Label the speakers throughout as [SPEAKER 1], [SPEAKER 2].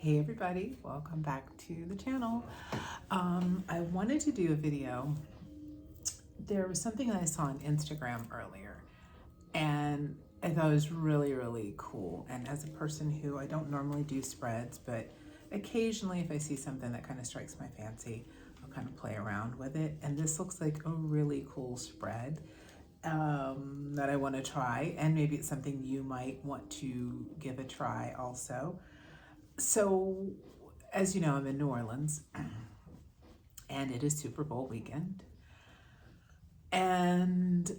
[SPEAKER 1] Hey everybody, welcome back to the channel. I wanted to do a video. There was something I saw on Instagram earlier and I thought it was really, really cool. And as a person who, I don't normally do spreads, but occasionally if I see something that kind of strikes my fancy, I'll kind of play around with it. And this looks like a really cool spread that I want to try. And maybe it's something you might want to give a try also. So, as you know, I'm in New Orleans and it is Super Bowl weekend. And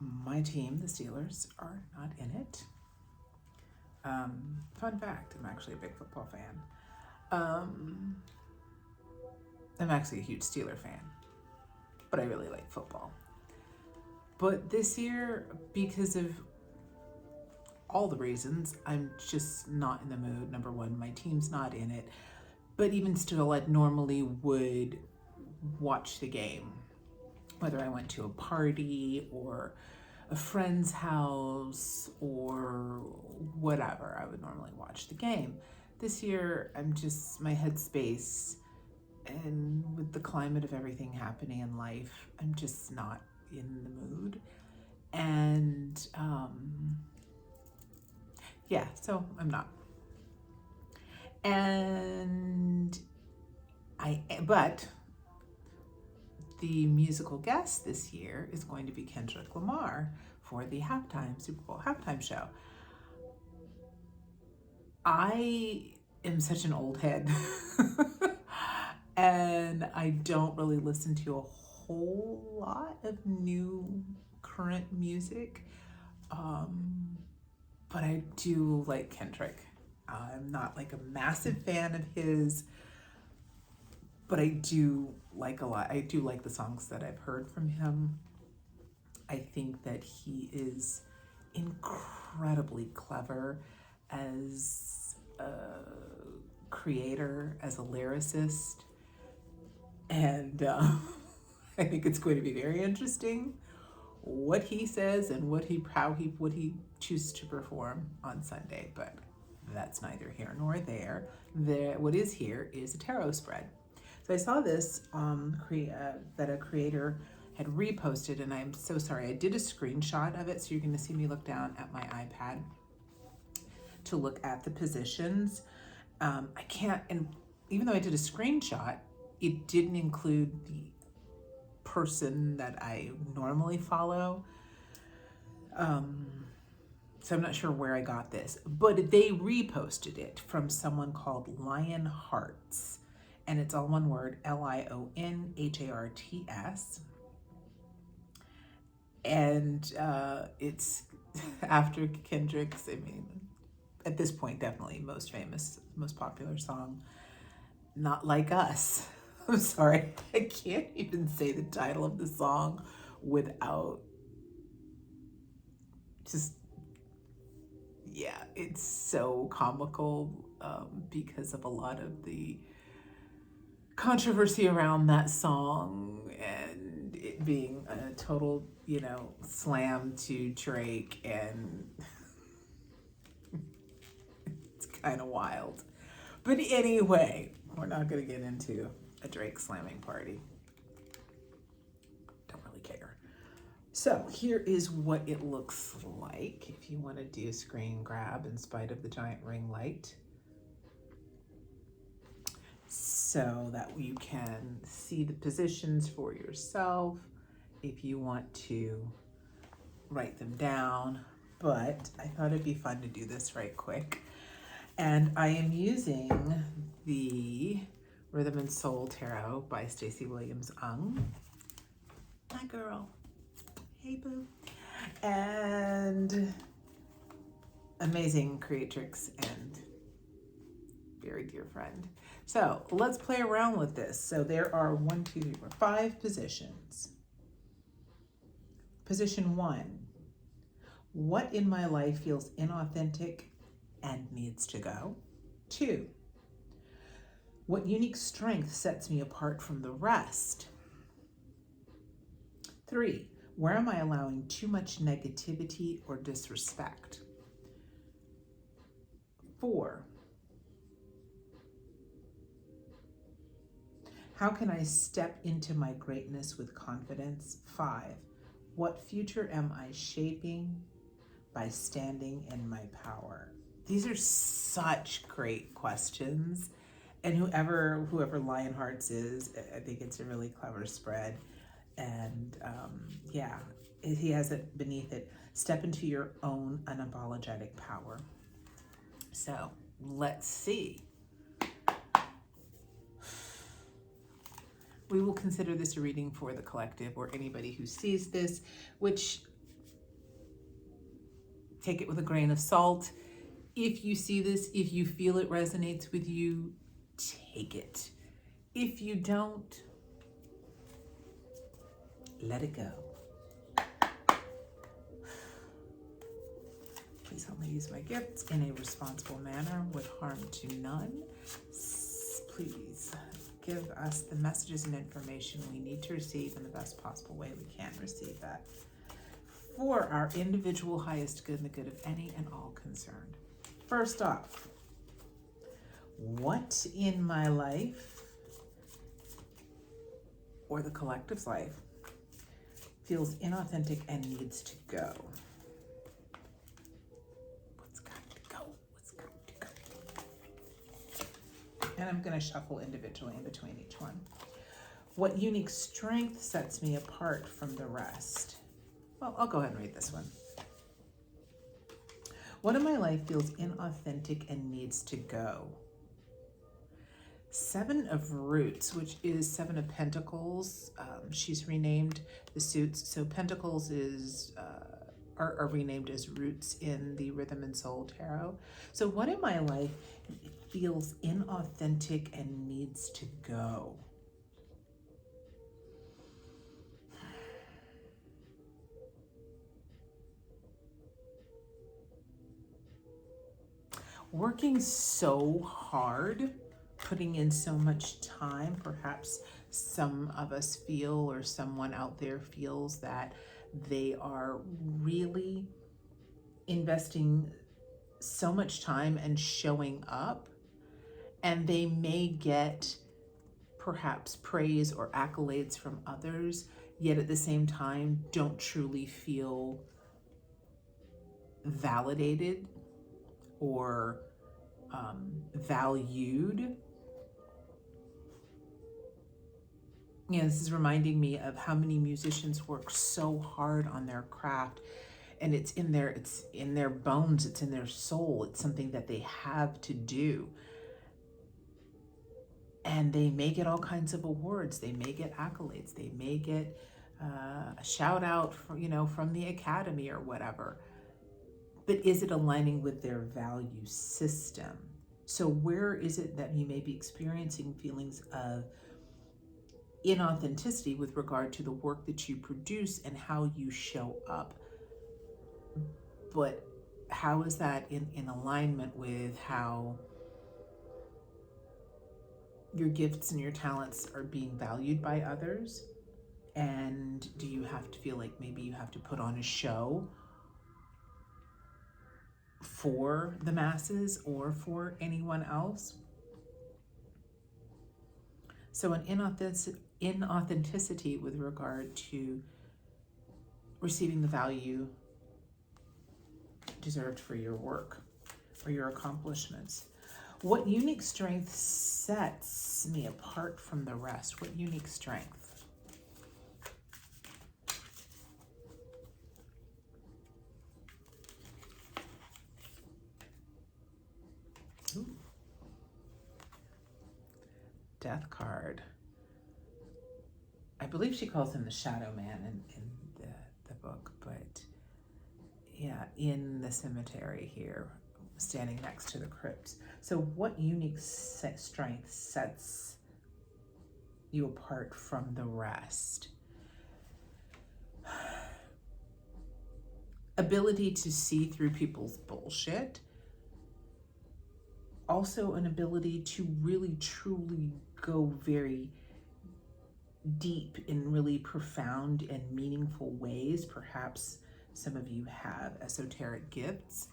[SPEAKER 1] my team, the Steelers, are not in it. Fun fact, I'm actually a big football fan. I'm actually a huge Steeler fan, but I really like football. But this year, because of all the reasons, I'm just not in the mood. Number one, my team's not in it. But even still, I normally would watch the game, whether I went to a party or a friend's house or whatever. I would normally watch the game. This year, I'm just, my headspace, and with the climate of everything happening in life, I'm just not in the mood. And yeah, so I'm not. But the musical guest this year is going to be Kendrick Lamar for the Super Bowl halftime show. I am such an old head and I don't really listen to a whole lot of new current music. But I do like Kendrick. I'm not like a massive fan of his, but I do like a lot. I do like the songs that I've heard from him. I think that he is incredibly clever as a creator, as a lyricist. And I think it's going to be very interesting what he says and what he chooses to perform on Sunday, but that's neither here nor there. What is here is a tarot spread. So I saw this that a creator had reposted, and I'm so sorry. I did a screenshot of it, so you're going to see me look down at my iPad to look at the positions. I can't, and even though I did a screenshot, it didn't include the person that I normally follow. So I'm not sure where I got this, but they reposted it from someone called Lion Hearts, and it's all one word, LionHarts. And it's after Kendrick's, I mean, at this point, definitely most famous, most popular song, Not Like Us. I'm sorry, I can't even say the title of the song without just, yeah, it's so comical because of a lot of the controversy around that song and it being a total, slam to Drake, and it's kind of wild. But anyway, we're not going to get into a Drake slamming party. Don't really care. So here is what it looks like if you want to do a screen grab in spite of the giant ring light, so that you can see the positions for yourself if you want to write them down. But I thought it'd be fun to do this right quick. And I am using the Rhythm and Soul Tarot by Stacey Williams-Ung. My girl. Hey, boo. And amazing creatrix and very dear friend. So let's play around with this. So there are 1, 2, 3, 4, 5 positions. Position 1. What in my life feels inauthentic and needs to go? 2. What unique strength sets me apart from the rest? 3. Where am I allowing too much negativity or disrespect? 4. How can I step into my greatness with confidence? 5. What future am I shaping by standing in my power? These are such great questions. And whoever Lionhearts is, I think it's a really clever spread. And yeah, he has it beneath it. Step into your own unapologetic power. So let's see. We will consider this a reading for the collective or anybody who sees this, which take it with a grain of salt. If you see this, if you feel it resonates with you, take it. If you don't, let it go. Please help me use my gifts in a responsible manner with harm to none. Please give us the messages and information we need to receive in the best possible way we can receive that for our individual highest good and the good of any and all concerned. First off, what in my life or the collective's life feels inauthentic and needs to go? What's got to go? What's got to go? And I'm going to shuffle individually in between each one. What unique strength sets me apart from the rest? Well, I'll go ahead and read this one. What in my life feels inauthentic and needs to go? 7 of Roots, which is 7 of Pentacles. She's renamed the suits. So Pentacles is are renamed as Roots in the Rhythm and Soul Tarot. So what in my life feels inauthentic and needs to go? Working so hard, putting in so much time, perhaps some of us feel or someone out there feels that they are really investing so much time and showing up, and they may get perhaps praise or accolades from others, yet at the same time don't truly feel validated or valued. You know, this is reminding me of how many musicians work so hard on their craft, and it's in their bones, it's in their soul, it's something that they have to do. And they may get all kinds of awards, they may get accolades, they may get a shout out from the Academy or whatever. But is it aligning with their value system? So where is it that you may be experiencing feelings of inauthenticity with regard to the work that you produce and how you show up? But how is that in alignment with how your gifts and your talents are being valued by others? And do you have to feel like maybe you have to put on a show for the masses or for anyone else? So an inauthenticity with regard to receiving the value deserved for your work or your accomplishments. What unique strength sets me apart from the rest? What unique strength? Ooh. Death card. I believe she calls him the Shadow Man in the book, but yeah, in the cemetery here, standing next to the crypt. So what unique strength sets you apart from the rest? Ability to see through people's bullshit. Also an ability to really truly go very deep in really profound and meaningful ways. Perhaps some of you have esoteric gifts.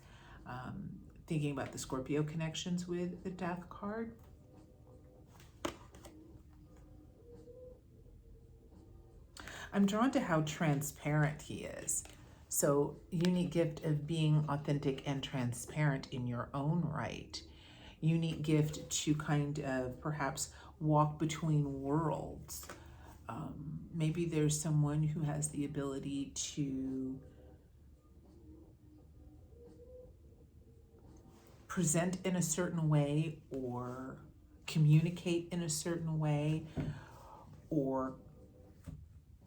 [SPEAKER 1] Thinking about the Scorpio connections with the Death card. I'm drawn to how transparent he is. So, unique gift of being authentic and transparent in your own right. Unique gift to kind of perhaps walk between worlds. Maybe there's someone who has the ability to present in a certain way or communicate in a certain way or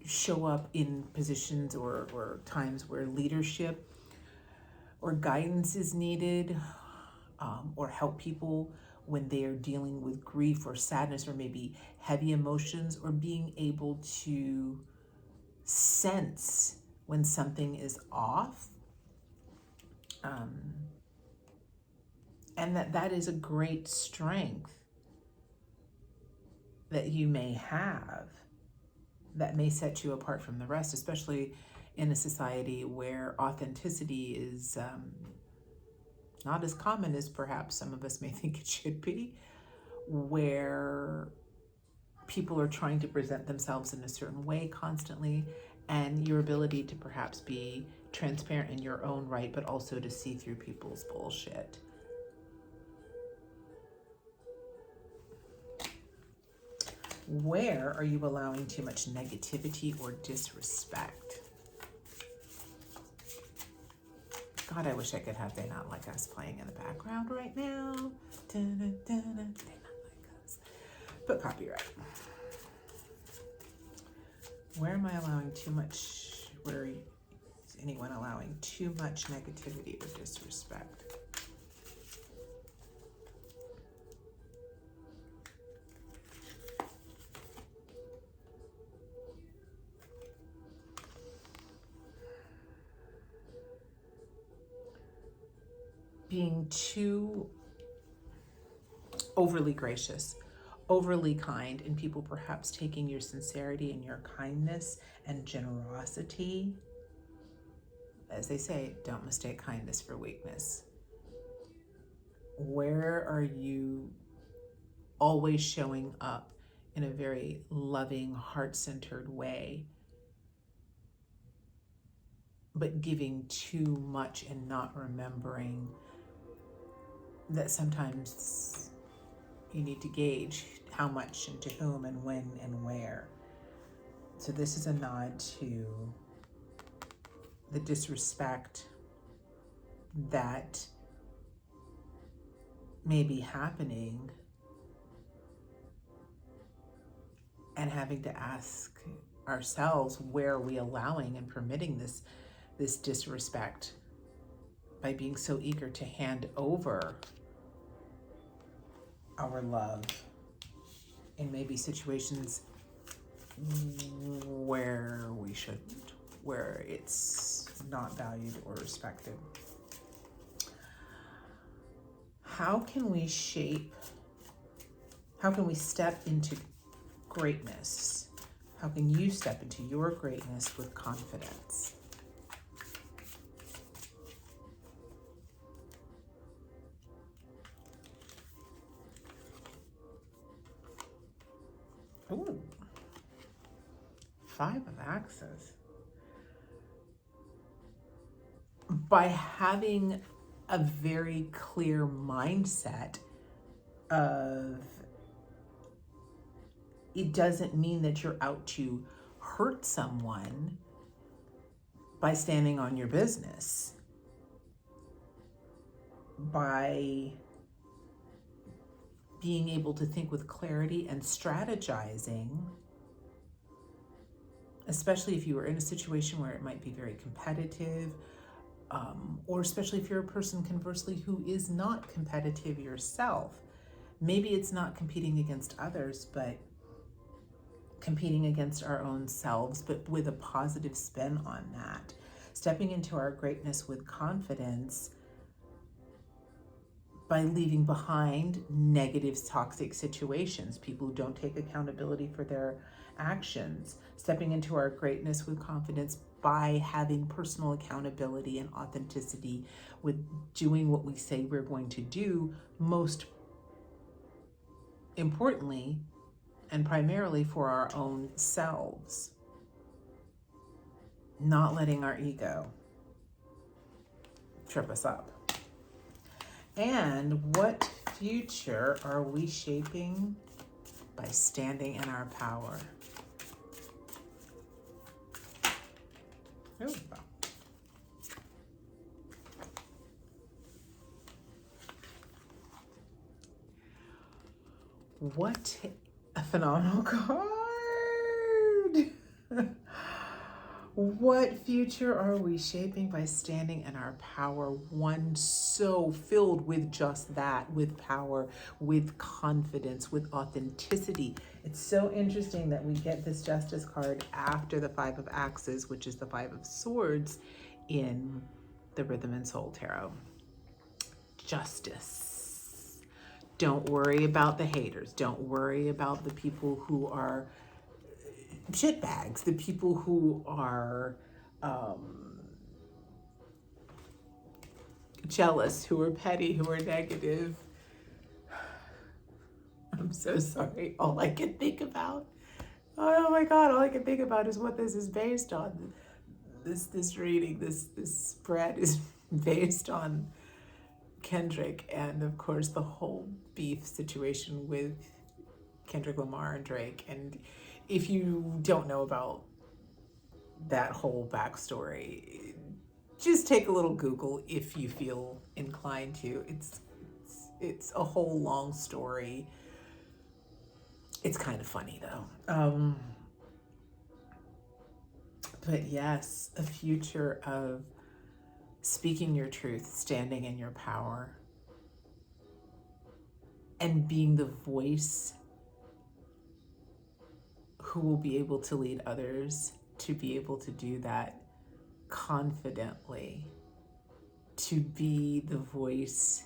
[SPEAKER 1] show up in positions or times where leadership or guidance is needed, or help people when they are dealing with grief or sadness or maybe heavy emotions, or being able to sense when something is off. And that is a great strength that you may have that may set you apart from the rest, especially in a society where authenticity is not as common as perhaps some of us may think it should be, where people are trying to present themselves in a certain way constantly, and your ability to perhaps be transparent in your own right, but also to see through people's bullshit. Where are you allowing too much negativity or disrespect? God, I wish I could have They Not Like Us playing in the background right now. Dun, dun, dun, dun. They Not Like Us. But copyright. Where am I allowing too much? Where is anyone allowing too much negativity or disrespect? Being too overly gracious, overly kind, and people perhaps taking your sincerity and your kindness and generosity. As they say, don't mistake kindness for weakness. Where are you always showing up in a very loving, heart-centered way, but giving too much and not remembering that sometimes you need to gauge how much and to whom and when and where. So this is a nod to the disrespect that may be happening, and having to ask ourselves, where are we allowing and permitting this disrespect by being so eager to hand over our love in maybe situations where we shouldn't, where it's not valued or respected. How can we step into greatness? How can you step into your greatness with confidence? Ooh, 5 of Axes. By having a very clear mindset of, it doesn't mean that you're out to hurt someone by standing on your business, by being able to think with clarity and strategizing, especially if you are in a situation where it might be very competitive, or especially if you're a person, conversely, who is not competitive yourself. Maybe it's not competing against others, but competing against our own selves, but with a positive spin on that. Stepping into our greatness with confidence by leaving behind negative, toxic situations, people who don't take accountability for their actions. Stepping into our greatness with confidence by having personal accountability and authenticity with doing what we say we're going to do, most importantly and primarily for our own selves. not letting our ego trip us up. And what future are we shaping by standing in our power? Ooh. What a phenomenal card! What future are we shaping by standing in our power? One so filled with just that, with power, with confidence, with authenticity. It's so interesting that we get this Justice card after the Five of Axes, which is the Five of Swords in the Rhythm and Soul Tarot. Justice. Don't worry about the haters. Don't worry about the people who are shitbags, the people who are jealous, who are petty, who are negative. I'm so sorry. All I can think about, oh my God, all I can think about is what this is based on. This reading, this spread is based on Kendrick, and of course the whole beef situation with Kendrick Lamar and Drake. And if you don't know about that whole backstory, just take a little Google if you feel inclined to. It's a whole long story. It's kind of funny though. But yes, a future of speaking your truth, standing in your power, and being the voice who will be able to lead others to be able to do that confidently, to be the voice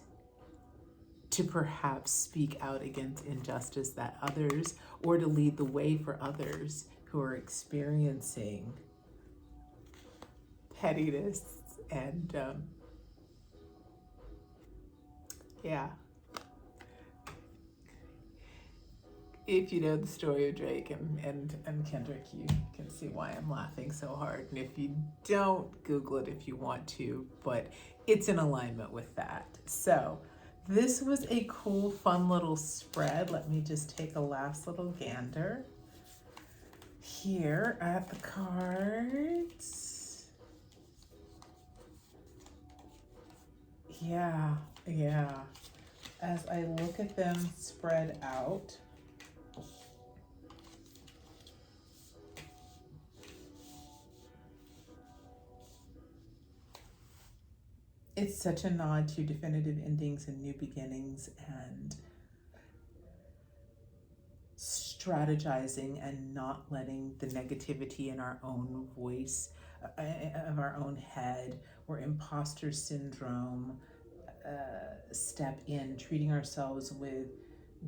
[SPEAKER 1] to perhaps speak out against injustice that others, or to lead the way for others who are experiencing pettiness and yeah. If you know the story of Drake and Kendrick, you can see why I'm laughing so hard. And if you don't, Google it if you want to, but it's in alignment with that. So this was a cool, fun little spread. Let me just take a last little gander here at the cards. Yeah. As I look at them spread out, it's such a nod to definitive endings and new beginnings and strategizing and not letting the negativity in our own voice, of our own head, or imposter syndrome step in, treating ourselves with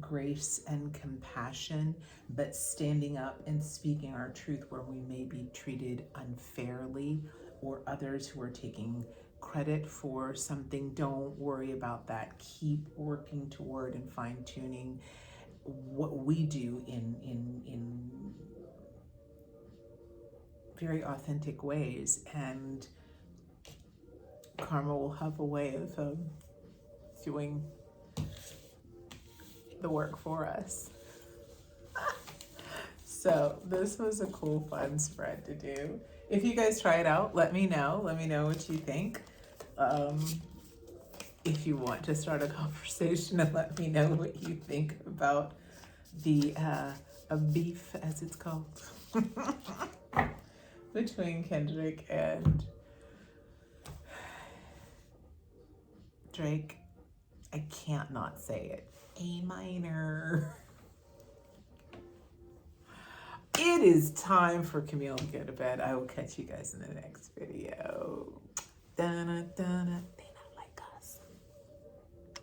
[SPEAKER 1] grace and compassion, but standing up and speaking our truth where we may be treated unfairly, or others who are taking credit for something. Don't worry about that. Keep working toward and fine-tuning what we do in very authentic ways, and karma will have a way of doing the work for us. So this was a cool, fun spread to do. If you guys try it out, let me know. Let me know what you think. If you want to start a conversation, and let me know what you think about the a beef, as it's called, between Kendrick and Drake. I can't not say it. A minor. It is time for Camille to go to bed. I will catch you guys in the next video. Dun-dun-dun-dun.